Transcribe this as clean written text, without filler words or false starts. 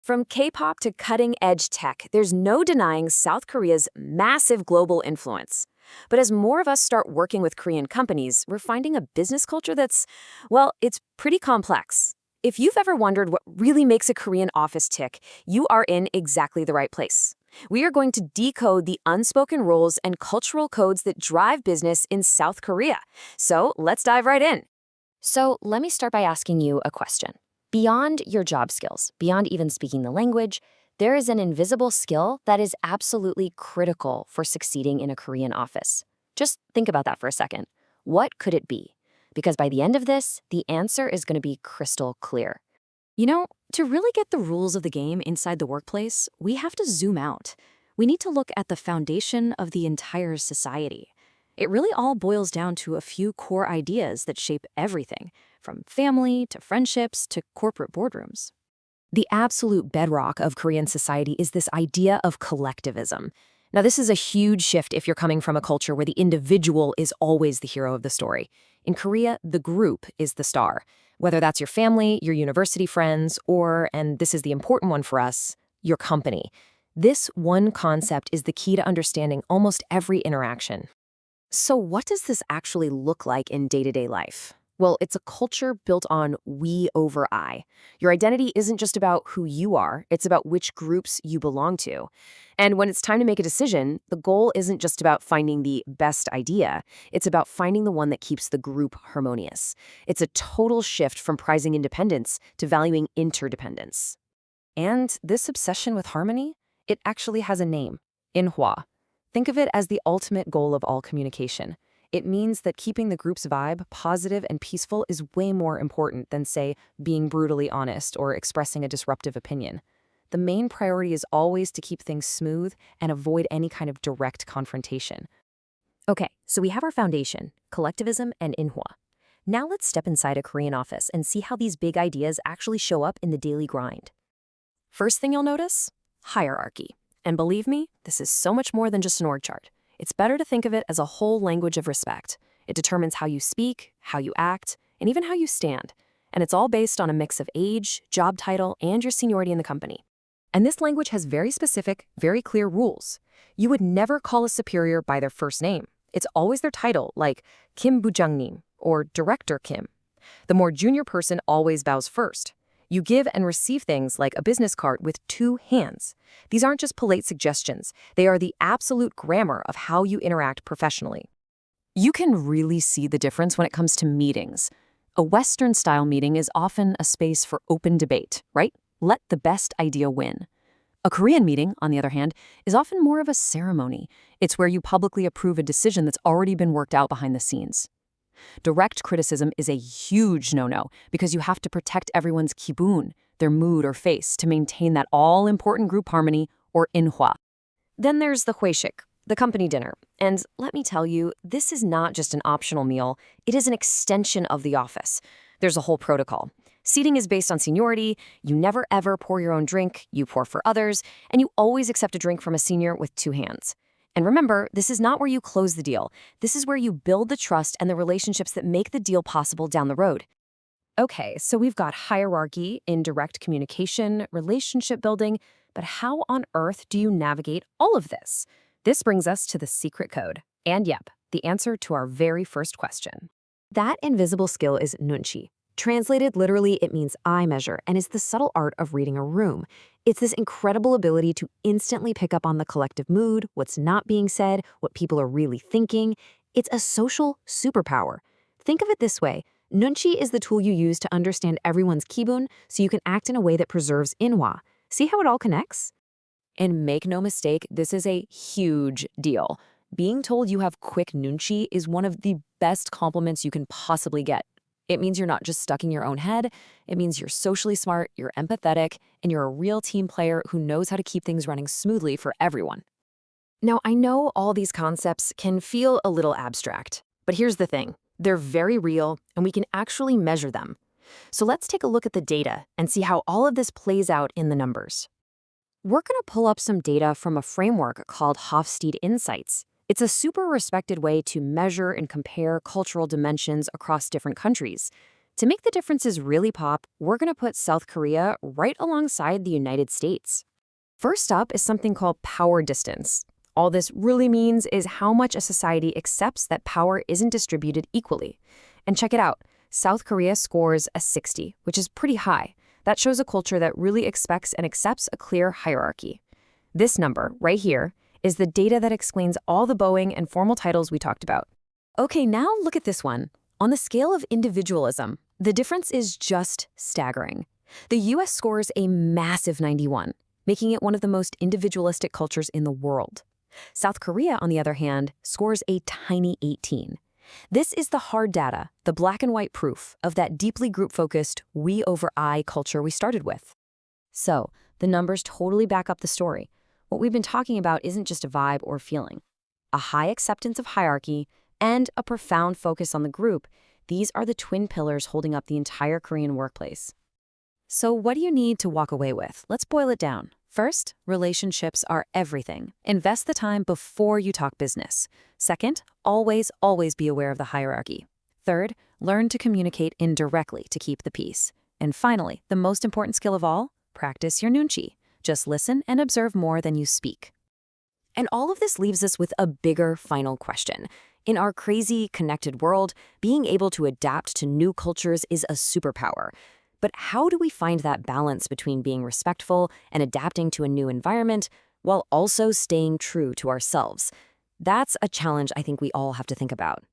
From K-pop to cutting-edge tech, there's no denying South Korea's massive global influence. But as more of us start working with Korean companies, we're finding a business culture that's, well, it's pretty complex. If you've ever wondered what really makes a Korean office tick, you are in exactly the right place. We are going to decode the unspoken rules and cultural codes that drive business in South Korea. So let's dive right in. So let me start by asking you a question. Beyond your job skills, beyond even speaking the language, there is an invisible skill that is absolutely critical for succeeding in a Korean office. Just think about that for a second. What could it be? Because by the end of this, the answer is going to be crystal clear. You know, to really get the rules of the game inside the workplace, we have to zoom out. We need to look at the foundation of the entire society. It really all boils down to a few core ideas that shape everything, from family to friendships to corporate boardrooms. The absolute bedrock of Korean society is this idea of collectivism. Now, this is a huge shift if you're coming from a culture where the individual is always the hero of the story. In Korea, the group is the star. Whether that's your family, your university friends, or, and this is the important one for us, your company. This one concept is the key to understanding almost every interaction. So what does this actually look like in day-to-day life? Well, it's a culture built on we over I. Your identity isn't just about who you are, it's about which groups you belong to. And when it's time to make a decision, the goal isn't just about finding the best idea, it's about finding the one that keeps the group harmonious. It's a total shift from prizing independence to valuing interdependence. And this obsession with harmony, it actually has a name, inhwa. Think of it as the ultimate goal of all communication. It means that keeping the group's vibe positive and peaceful is way more important than, say, being brutally honest or expressing a disruptive opinion. The main priority is always to keep things smooth and avoid any kind of direct confrontation. Okay, so we have our foundation, collectivism and inhwa. Now let's step inside a Korean office and see how these big ideas actually show up in the daily grind. First thing you'll notice? Hierarchy. And believe me, this is so much more than just an org chart. It's better to think of it as a whole language of respect. It determines how you speak, how you act, and even how you stand. And it's all based on a mix of age, job title, and your seniority in the company. And this language has very specific, very clear rules. You would never call a superior by their first name. It's always their title, like Kim Bujangnim or Director Kim. The more junior person always bows first. You give and receive things like a business card with 2 hands. These aren't just polite suggestions. They are the absolute grammar of how you interact professionally. You can really see the difference when it comes to meetings. A Western-style meeting is often a space for open debate, right? Let the best idea win. A Korean meeting, on the other hand, is often more of a ceremony. It's where you publicly approve a decision that's already been worked out behind the scenes. Direct criticism is a huge no-no because you have to protect everyone's kibun, their mood or face, to maintain that all-important group harmony, or inhwa. Then there's the hueshik, the company dinner. And let me tell you, this is not just an optional meal, it is an extension of the office. There's a whole protocol. Seating is based on seniority, you never ever pour your own drink, you pour for others, and you always accept a drink from a senior with 2 hands. And remember, this is not where you close the deal. This is where you build the trust and the relationships that make the deal possible down the road. Okay, so we've got hierarchy, indirect communication, relationship building, but how on earth do you navigate all of this? This brings us to the secret code. And yep, the answer to our very first question. That invisible skill is nunchi. Translated literally, it means eye measure and is the subtle art of reading a room. It's this incredible ability to instantly pick up on the collective mood, what's not being said, what people are really thinking. It's a social superpower. Think of it this way. Nunchi is the tool you use to understand everyone's kibun so you can act in a way that preserves inhwa. See how it all connects? And make no mistake, this is a huge deal. Being told you have quick nunchi is one of the best compliments you can possibly get. It means you're not just stuck in your own head. It means you're socially smart, you're empathetic, and you're a real team player who knows how to keep things running smoothly for everyone. Now, I know all these concepts can feel a little abstract, but here's the thing. They're very real, and we can actually measure them. So let's take a look at the data and see how all of this plays out in the numbers. We're going to pull up some data from a framework called Hofstede Insights. It's a super respected way to measure and compare cultural dimensions across different countries. To make the differences really pop, we're going to put South Korea right alongside the United States. First up is something called power distance. All this really means is how much a society accepts that power isn't distributed equally. And check it out. South Korea scores a 60, which is pretty high. That shows a culture that really expects and accepts a clear hierarchy. This number, right here, is the data that explains all the Boeing and formal titles we talked about. Okay, now look at this one. On the scale of individualism, the difference is just staggering. The US scores a massive 91, making it one of the most individualistic cultures in the world. South Korea, on the other hand, scores a tiny 18. This is the hard data, the black and white proof of that deeply group-focused we over I culture we started with. So, the numbers totally back up the story. What we've been talking about isn't just a vibe or feeling. A high acceptance of hierarchy and a profound focus on the group, these are the twin pillars holding up the entire Korean workplace. So what do you need to walk away with? Let's boil it down. First, relationships are everything. Invest the time before you talk business. Second, always be aware of the hierarchy. Third, learn to communicate indirectly to keep the peace. And finally, the most important skill of all, practice your nunchi. Just listen and observe more than you speak. And all of this leaves us with a bigger final question. In our crazy, connected world, being able to adapt to new cultures is a superpower. But how do we find that balance between being respectful and adapting to a new environment while also staying true to ourselves? That's a challenge I think we all have to think about.